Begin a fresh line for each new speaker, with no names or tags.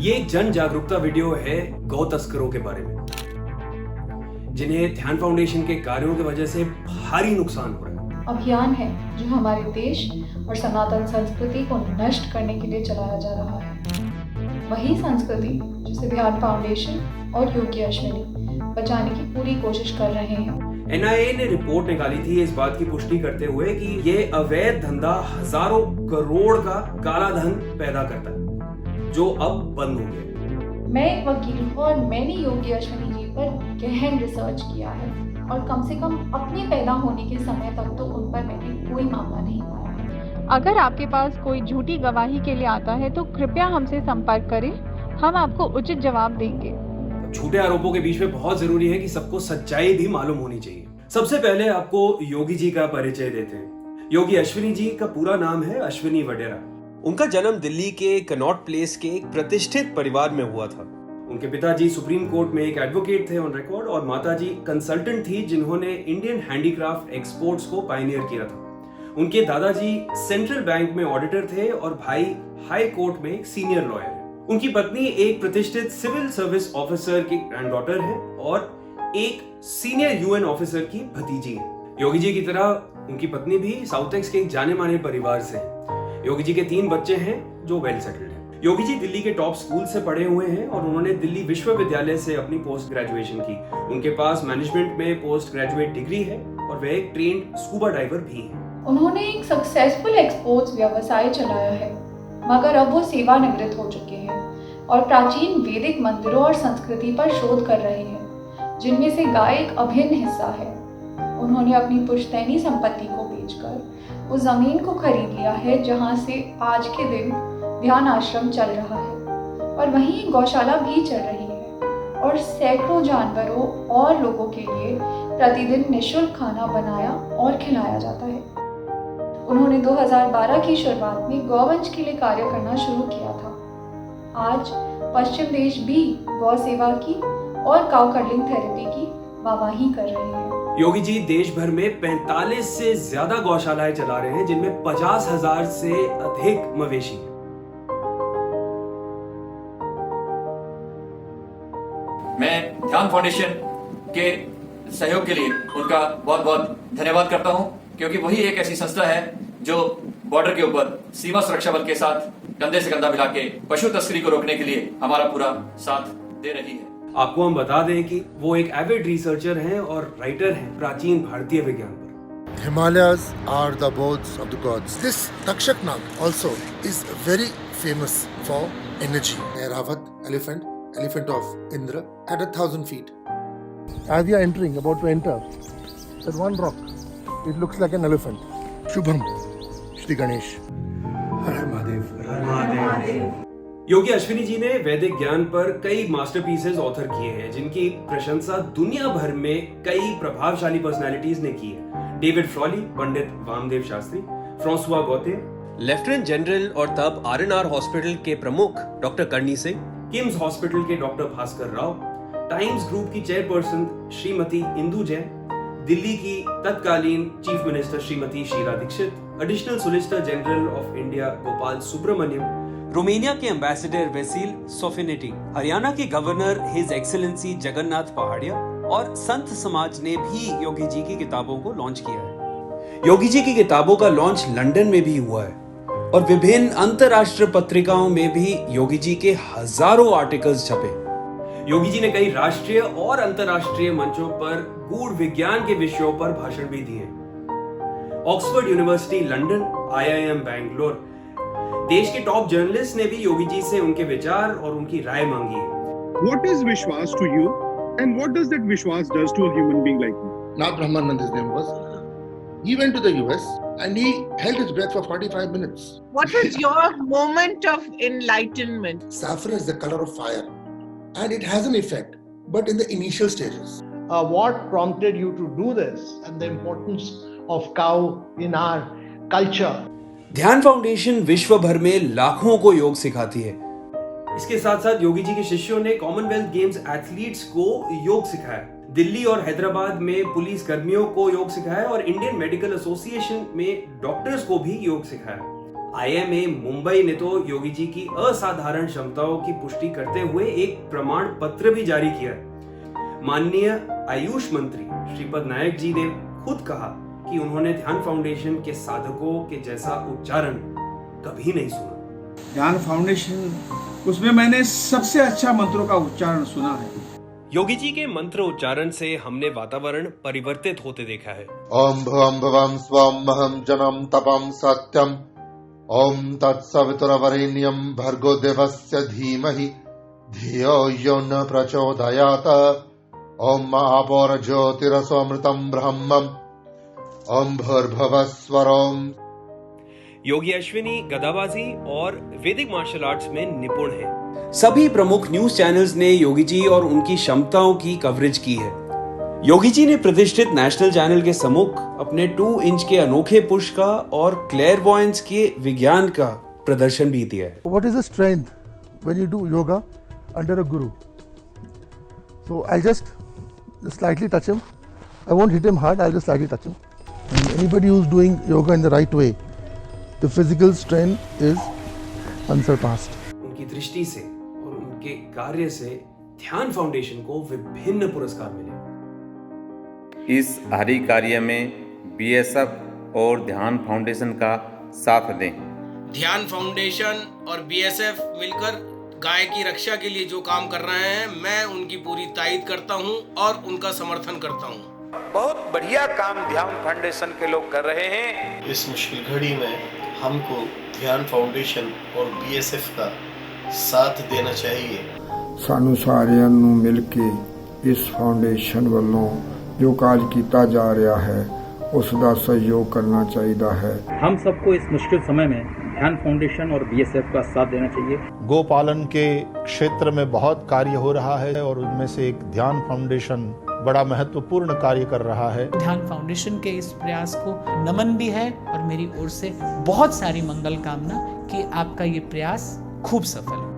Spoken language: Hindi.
ये एक जन जागरूकता वीडियो है गौ तस्करों के बारे में, जिन्हें ध्यान फाउंडेशन के कार्यों की वजह से भारी नुकसान हो रहा है।
अभियान है जो हमारे देश और सनातन संस्कृति को नष्ट करने के लिए चलाया जा रहा है। वही संस्कृति जिसे ध्यान फाउंडेशन और योगी अश्विनी बचाने की पूरी कोशिश कर रहे हैं।
एनआईए ने रिपोर्ट निकाली थी इस बात की पुष्टि करते हुए कि ये अवैध धंधा हजारों करोड़ का काला धन पैदा करता है, जो अब बंद हो गया।
मैं एक वकील हूँ और मैंने योगी अश्विनी जी पर गहन रिसर्च किया है और कम से कम अपने पैदा होने के समय तक तो उन पर मैंने कोई मामला नहीं पाया।
अगर आपके पास कोई झूठी गवाही के लिए आता है तो कृपया हमसे संपर्क करें, हम आपको उचित जवाब देंगे।
झूठे आरोपों के बीच में बहुत जरूरी है कि सबको सच्चाई भी मालूम होनी चाहिए। सबसे पहले आपको योगी जी का परिचय देते हैं। योगी अश्विनी जी का पूरा नाम है अश्विनी वडेरा। उनका जन्म दिल्ली के कनॉट प्लेस के एक प्रतिष्ठित परिवार में हुआ था। उनके पिताजी सुप्रीम कोर्ट में एक एडवोकेट थे ऑन रिकॉर्ड और माताजी कंसल्टेंट थी, जिन्होंने इंडियन हैंडीक्राफ्ट एक्सपोर्ट्स को पायनियर किया था। उनके दादाजी सेंट्रल बैंक में ऑडिटर थे और भाई हाई कोर्ट में एक सीनियर लॉयर है। उनकी पत्नी एक प्रतिष्ठित सिविल सर्विस ऑफिसर की ग्रैंडडॉटर है और एक सीनियर यूएन ऑफिसर की भतीजी है। योगी जी की तरह उनकी पत्नी भी साउथेक्स के एक जाने माने परिवार से है। योगी जी के 3 बच्चे हैं जो वेल सेटल्ड हैं। योगी जी दिल्ली के टॉप स्कूल से पढ़े हुए हैं और उन्होंने दिल्ली विश्वविद्यालय से अपनी पोस्ट ग्रेजुएशन की। उनके पास मैनेजमेंट में पोस्ट ग्रेजुएट डिग्री है और वे एक ट्रेन्ड स्कूबा डाइवर भी हैं।
उन्होंने एक सक्सेसफुल एक्सपोर्ट्स व्यवसाय चलाया है, मगर अब वो सेवानिवृत्त हो चुके हैं और प्राचीन वैदिक मंदिरों और संस्कृति पर शोध कर रहे हैं, जिनमें से गाय एक अभिन्न हिस्सा है। उन्होंने अपनी पुश्तैनी संपत्ति को बेचकर उस जमीन को खरीद लिया है जहां से आज के दिन ध्यान आश्रम चल रहा है और वहीं एक गौशाला भी चल रही है और सैकड़ों जानवरों और लोगों के लिए प्रतिदिन निःशुल्क खाना बनाया और खिलाया जाता है। उन्होंने 2012 की शुरुआत में गौवंश के लिए कार्य करना शुरू किया था। आज पश्चिम देश भी गौ सेवा की और काउ कडलिंग थेरेपी की वाहवाही कर रहे हैं।
योगी जी देश भर में 45 से ज्यादा गौशालाएं चला रहे हैं, जिनमें 50,000 से अधिक मवेशी हैं।
मैं ध्यान फाउंडेशन के सहयोग के लिए उनका बहुत बहुत धन्यवाद करता हूं, क्योंकि वही एक ऐसी संस्था है जो बॉर्डर के ऊपर सीमा सुरक्षा बल के साथ कंधे से कंधा मिला के पशु तस्करी को रोकने के लिए हमारा पूरा साथ दे रही है।
आपको हम बता दें कि वो एक एविड रिसर्चर हैं और राइटर हैं प्राचीन भारतीय विज्ञान पर।
Himalayas are the abodes of the gods. This Takshak Nag also is very famous for energy. Airavat, elephant of Indra, at 1,000 feet. As we are entering, about to enter, that one rock, it looks like an elephant. Shubham, Shri Ganesh. Har Mahadev. Har Mahadev.
योगी अश्विनी जी ने वैदिक ज्ञान पर कई मास्टरपीसेस ऑथर किए हैं, जिनकी प्रशंसा दुनिया भर में कई प्रभावशाली पर्सनालिटीज ने की है। David Frawley, Pandit Vamdev Shastri, Francois Gautier, lieutenant general और तब आरएनआर हॉस्पिटल के प्रमुख doctor Karni Singh, KIMS hospital के doctor Bhaskar Rao, Times group की चेयरपर्सन श्रीमती इंदु जैन, दिल्ली की तत्कालीन chief minister Shrimati Sheila Dikshit, additional solicitor general of India Gopal Subramanium, Romania के एम्बेसडर वेसिल सोफिनेटी, हरियाणा के governor his excellency Jagannath Pahadia और संत समाज ने भी योगी जी की किताबों को लॉन्च किया है। योगी जी की किताबों का लॉन्च लंदन में भी हुआ है और विभिन्न अंतरराष्ट्रीय पत्रिकाओं में भी योगी जी के हजारों आर्टिकल्स छपे। योगी जी ने कई राष्ट्रीय और अंतरराष्ट्रीय मंचों पर गूढ़ विज्ञान के विषयों पर भाषण भी दिए। Oxford university London, IIM Bangalore, देश के टॉप जर्नलिस्ट ने भी योगी जी से उनके विचार और उनकी राय मांगी है।
What is Vishwas to you, and what does that Vishwas does to a human being like you?
Nath Brahmanand, his name was. He went to the US and he held his breath for 45 minutes.
What was your moment of enlightenment?
Saffron is the color of fire and it has an effect, but in the initial stages.
What prompted you to do this and the importance of cow in our culture?
ध्यान फाउंडेशन विश्व भर में लाखों को योग सिखाती है। इसके साथ साथ योगी जी के शिष्यों ने कॉमनवेल्थ गेम्स एथलीट्स को योग सिखाया, दिल्ली और हैदराबाद में पुलिस कर्मियों को योग सिखाया और इंडियन मेडिकल एसोसिएशन में डॉक्टर्स को भी योग सिखाया। IMA मुंबई ने तो योगी जी की असाधारण क्षमताओं की पुष्टि करते हुए एक प्रमाण पत्र भी जारी किया। माननीय आयुष मंत्री श्रीपद नायक जी ने खुद कहा कि उन्होंने ध्यान फाउंडेशन के साधकों के जैसा उच्चारण कभी नहीं सुना।
ध्यान फाउंडेशन, उसमें मैंने सबसे अच्छा मंत्रों का उच्चारण सुना है।
योगी जी के मंत्र उच्चारण से हमने वातावरण परिवर्तित होते देखा है।
ओम भुवं भुवं स्वं महं जनम तपम सत्यम ओम तत्सवितुरवरेण्यं भर्गो देवस्य धीमहि धियो यो न प्रचोदयात् ओम आपोर ज्योतिरसोमृतं ब्रह्मम् ओम भूर्भुवस्वरोम।
योगी अश्विनी गदाबाजी और वैदिक मार्शल आर्ट्स में निपुण हैं। सभी प्रमुख न्यूज चैनल्स ने योगी जी और उनकी क्षमताओं की कवरेज की है। योगी जी ने प्रतिष्ठित नेशनल चैनल के सम्मुख अपने 2 इंच के अनोखे पुश का और क्लेयरवॉयंस के विज्ञान का प्रदर्शन भी दिया है।
What is the strength when you do yoga under a guru? So I'll just slightly touch him. I won't hit him hard. I'll just slightly touch him. And anybody who's doing yoga in the right way, the physical strength is unsurpassed.
उनकी दृष्टि से और उनके कार्य से ध्यान फाउंडेशन को विभिन्न पुरस्कार मिले।
इस हरि कार्य में BSF और ध्यान फाउंडेशन का साथ दें।
ध्यान फाउंडेशन और BSF मिलकर गाय की रक्षा के लिए जो काम कर रहे हैं, मैं उनकी पूरी तायद करता हूं और उनका समर्थन करता हूं।
बहुत बढ़िया काम ध्यान फाउंडेशन के लोग कर रहे हैं।
इस मुश्किल घड़ी में हमको ध्यान फाउंडेशन और BSF का साथ देना चाहिए।
सानू सारिਆਂ ਨੂੰ ਮਿਲ ਕੇ ਇਸ ਫਾਊਂਡੇਸ਼ਨ ਵੱਲੋਂ जो काज किया जा रहा है उसका सहयोग करना चाहिए है।
हम सबको इस मुश्किल समय में ध्यान फाउंडेशन और BSF का साथ देना चाहिए।
गोपालन के क्षेत्र में बहुत कार्य हो रहा है और उनमें से एक ध्यान फाउंडेशन बड़ा महत्वपूर्ण कार्य कर रहा है।
ध्यान फाउंडेशन के इस प्रयास को नमन भी है और मेरी ओर से बहुत सारी मंगल कामना कि आपका ये प्रयास खूब सफल हो।